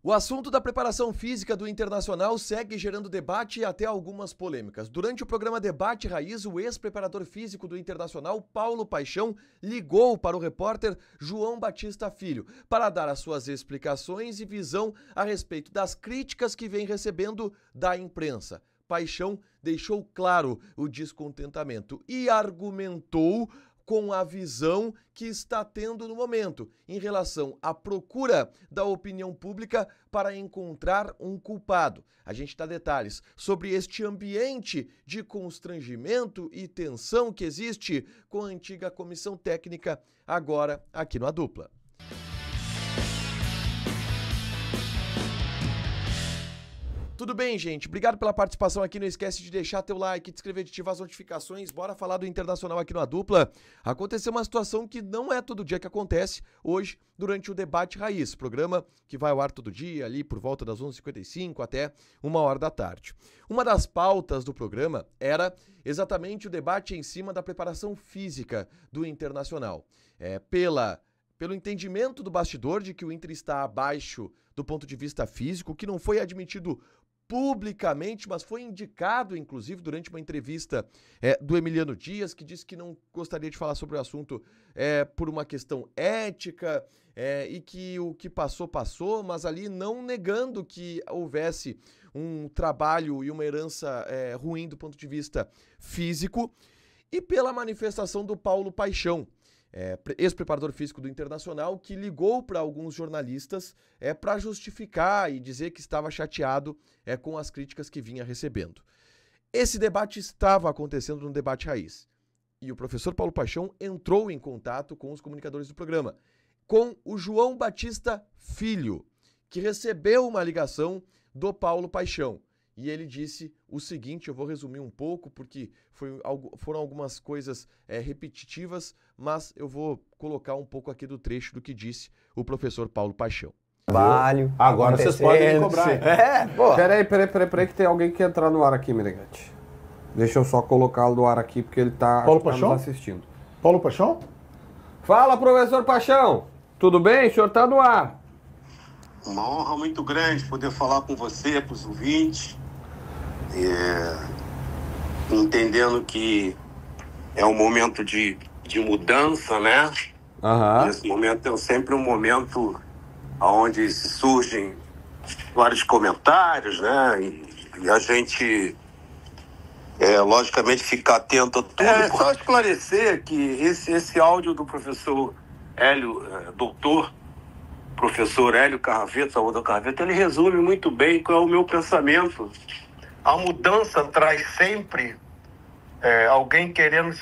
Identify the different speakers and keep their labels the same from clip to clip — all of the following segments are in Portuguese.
Speaker 1: O assunto da preparação física do Internacional segue gerando debate e até algumas polêmicas. Durante o programa Debate Raiz, o ex-preparador físico do Internacional, Paulo Paixão, ligou para o repórter João Batista Filho para dar as suas explicações e visão a respeito das críticas que vem recebendo da imprensa. Paixão deixou claro o descontentamento e argumentou com a visão que está tendo no momento em relação à procura da opinião pública para encontrar um culpado. A gente dá detalhes sobre este ambiente de constrangimento e tensão que existe com a antiga comissão técnica, agora aqui no A Dupla. Tudo bem, gente? Obrigado pela participação aqui. Não esquece de deixar teu like, de inscrever, de ativar as notificações. Bora falar do Internacional aqui no A Dupla. Aconteceu uma situação que não é todo dia que acontece, hoje, durante o Debate Raiz, programa que vai ao ar todo dia, ali por volta das 11h55 até 1h da tarde. Uma das pautas do programa era exatamente o debate em cima da preparação física do Internacional. Pelo entendimento do bastidor de que o Inter está abaixo do ponto de vista físico, que não foi admitido publicamente, mas foi indicado, inclusive, durante uma entrevista do Emiliano Dias, que disse que não gostaria de falar sobre o assunto por uma questão ética e que o que passou, passou, mas ali não negando que houvesse um trabalho e uma herança ruim do ponto de vista físico, e pela manifestação do Paulo Paixão, ex-preparador físico do Internacional, que ligou para alguns jornalistas para justificar e dizer que estava chateado com as críticas que vinha recebendo. Esse debate estava acontecendo no Debate Raiz. E o professor Paulo Paixão entrou em contato com os comunicadores do programa, com o João Batista Filho, que recebeu uma ligação do Paulo Paixão. E ele disse o seguinte, eu vou resumir um pouco, porque foram algumas coisas repetitivas, mas eu vou colocar um pouco aqui do trecho do que disse o professor Paulo Paixão.
Speaker 2: Trabalho.
Speaker 3: Agora vocês podem me cobrar.
Speaker 2: Pô.
Speaker 3: Peraí, que tem alguém que quer entrar no ar aqui, Meneghete. Deixa eu só colocá-lo no ar aqui, porque ele tá nos assistindo.
Speaker 4: Paulo Paixão?
Speaker 3: Fala, professor Paixão. Tudo bem? O senhor tá no ar.
Speaker 5: Uma honra muito grande poder falar com você, para os ouvintes. Entendendo que é um momento de mudança, né?
Speaker 3: Aham.
Speaker 5: Esse momento é sempre um momento onde surgem vários comentários, né? E a gente, logicamente, fica atento a tudo. Só esclarecer que esse áudio do professor Hélio, professor Hélio Carraveta, ele resume muito bem qual é o meu pensamento. A mudança traz sempre alguém querendo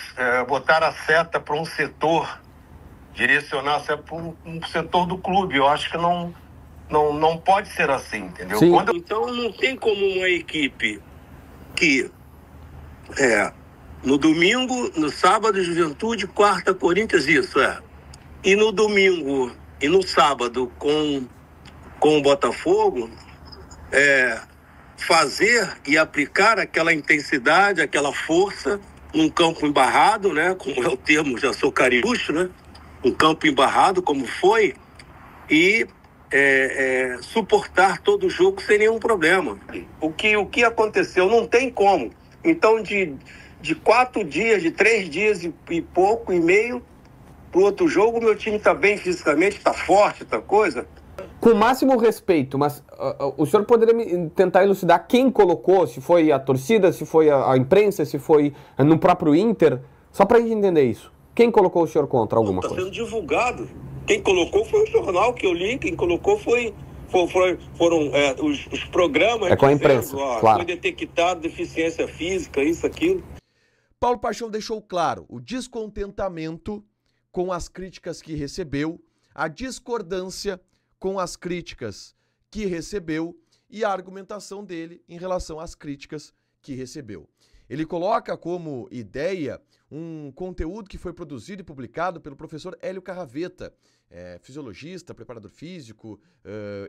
Speaker 5: botar a seta para um setor, direcionar a seta para um setor do clube. Eu acho que não pode ser assim, entendeu? Então não tem como uma equipe que no domingo, no sábado, Juventude, quarta, Corinthians, e no domingo e no sábado com o Botafogo, fazer e aplicar aquela intensidade, aquela força num campo embarrado, né? Como é o termo, já sou cariúcho, né? Um campo embarrado, como foi, e suportar todo o jogo sem nenhum problema. O que aconteceu? Não tem como. Então, de 4 dias, de 3 dias e pouco, e meio, para o outro jogo, o meu time está bem fisicamente, está forte, está coisa.
Speaker 3: Com o máximo respeito, mas o senhor poderia tentar elucidar quem colocou, se foi a torcida, se foi a imprensa, se foi no próprio Inter, só pra gente entender isso. Quem colocou o senhor contra alguma coisa?
Speaker 5: Está sendo divulgado. Quem colocou foi o jornal que eu li, quem colocou foram os programas.
Speaker 3: Com a imprensa, claro.
Speaker 5: Foi detectado deficiência física, isso, aquilo.
Speaker 1: Paulo Paixão deixou claro o descontentamento com as críticas que recebeu, a discordância com as críticas que recebeu e a argumentação dele em relação às críticas que recebeu. Ele coloca como ideia um conteúdo que foi produzido e publicado pelo professor Hélio Carraveta, fisiologista, preparador físico,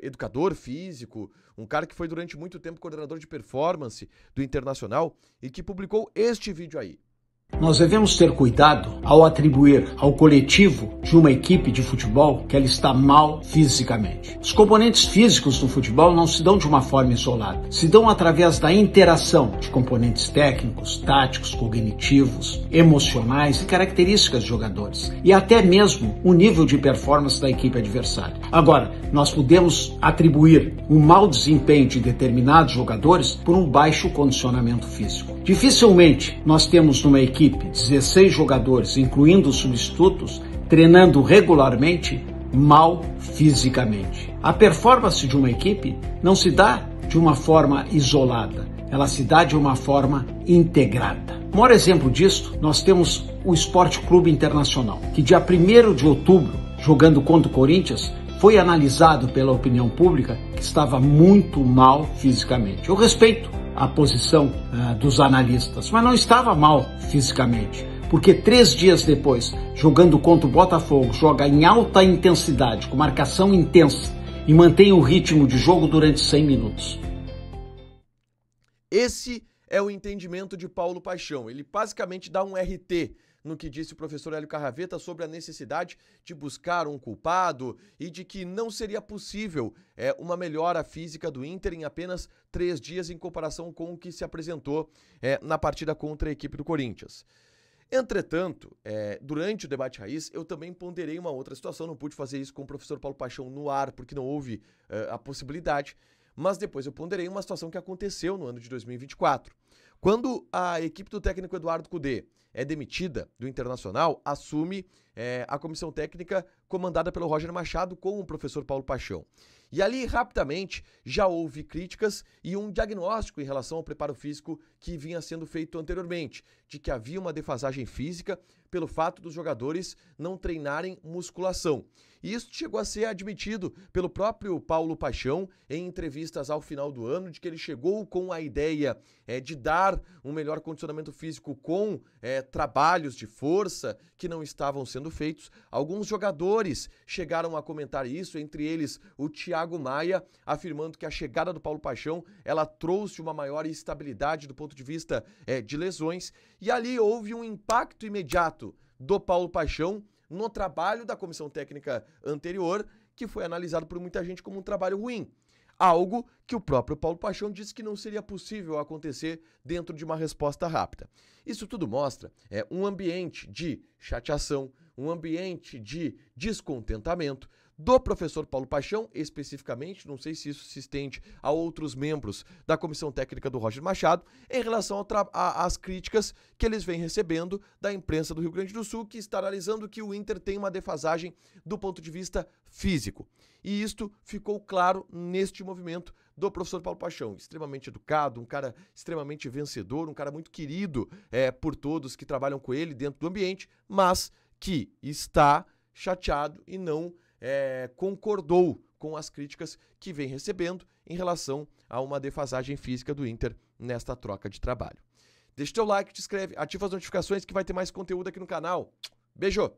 Speaker 1: educador físico, um cara que foi durante muito tempo coordenador de performance do Internacional e que publicou este vídeo aí.
Speaker 2: Nós devemos ter cuidado ao atribuir ao coletivo de uma equipe de futebol que ela está mal fisicamente. Os componentes físicos do futebol não se dão de uma forma isolada, se dão através da interação de componentes técnicos, táticos, cognitivos, emocionais e características de jogadores, e até mesmo o nível de performance da equipe adversária. Agora, nós podemos atribuir um mau desempenho de determinados jogadores por um baixo condicionamento físico. Dificilmente nós temos numa equipe 16 jogadores, incluindo os substitutos, treinando regularmente mal fisicamente. A performance de uma equipe não se dá de uma forma isolada, ela se dá de uma forma integrada. O maior exemplo disso, nós temos o Sport Clube Internacional, que dia 1º de outubro, jogando contra o Corinthians, foi analisado pela opinião pública que estava muito mal fisicamente. Eu respeito a posição dos analistas, mas não estava mal fisicamente, porque 3 dias depois, jogando contra o Botafogo, joga em alta intensidade, com marcação intensa, e mantém o ritmo de jogo durante 100 minutos.
Speaker 1: Esse é o entendimento de Paulo Paixão. Ele basicamente dá um RT no que disse o professor Hélio Carraveta sobre a necessidade de buscar um culpado e de que não seria possível uma melhora física do Inter em apenas 3 dias em comparação com o que se apresentou na partida contra a equipe do Corinthians. Entretanto, durante o debate raiz, eu também ponderei uma outra situação, não pude fazer isso com o professor Paulo Paixão no ar, porque não houve a possibilidade, mas depois eu ponderei uma situação que aconteceu no ano de 2024. Quando a equipe do técnico Eduardo Cudê é demitida do Internacional, assume a comissão técnica comandada pelo Roger Machado com o professor Paulo Paixão. E ali, rapidamente, já houve críticas e um diagnóstico em relação ao preparo físico que vinha sendo feito anteriormente, de que havia uma defasagem física pelo fato dos jogadores não treinarem musculação. E isso chegou a ser admitido pelo próprio Paulo Paixão em entrevistas ao final do ano, de que ele chegou com a ideia de dar um melhor condicionamento físico com trabalhos de força que não estavam sendo feitos. Alguns jogadores chegaram a comentar isso, entre eles o Thiago Maia, afirmando que a chegada do Paulo Paixão ela trouxe uma maior estabilidade do ponto de vista de lesões. E ali houve um impacto imediato do Paulo Paixão no trabalho da comissão técnica anterior, que foi analisado por muita gente como um trabalho ruim. Algo que o próprio Paulo Paixão disse que não seria possível acontecer dentro de uma resposta rápida. Isso tudo mostra um ambiente de chateação, um ambiente de descontentamento do professor Paulo Paixão, especificamente, não sei se isso se estende a outros membros da comissão técnica do Roger Machado, em relação às críticas que eles vêm recebendo da imprensa do Rio Grande do Sul, que está analisando que o Inter tem uma defasagem do ponto de vista físico. E isto ficou claro neste movimento do professor Paulo Paixão, extremamente educado, um cara extremamente vencedor, um cara muito querido por todos que trabalham com ele dentro do ambiente, mas que está chateado e não concordou com as críticas que vem recebendo em relação a uma defasagem física do Inter nesta troca de trabalho. Deixa o teu like, te inscreve, ativa as notificações que vai ter mais conteúdo aqui no canal. Beijo!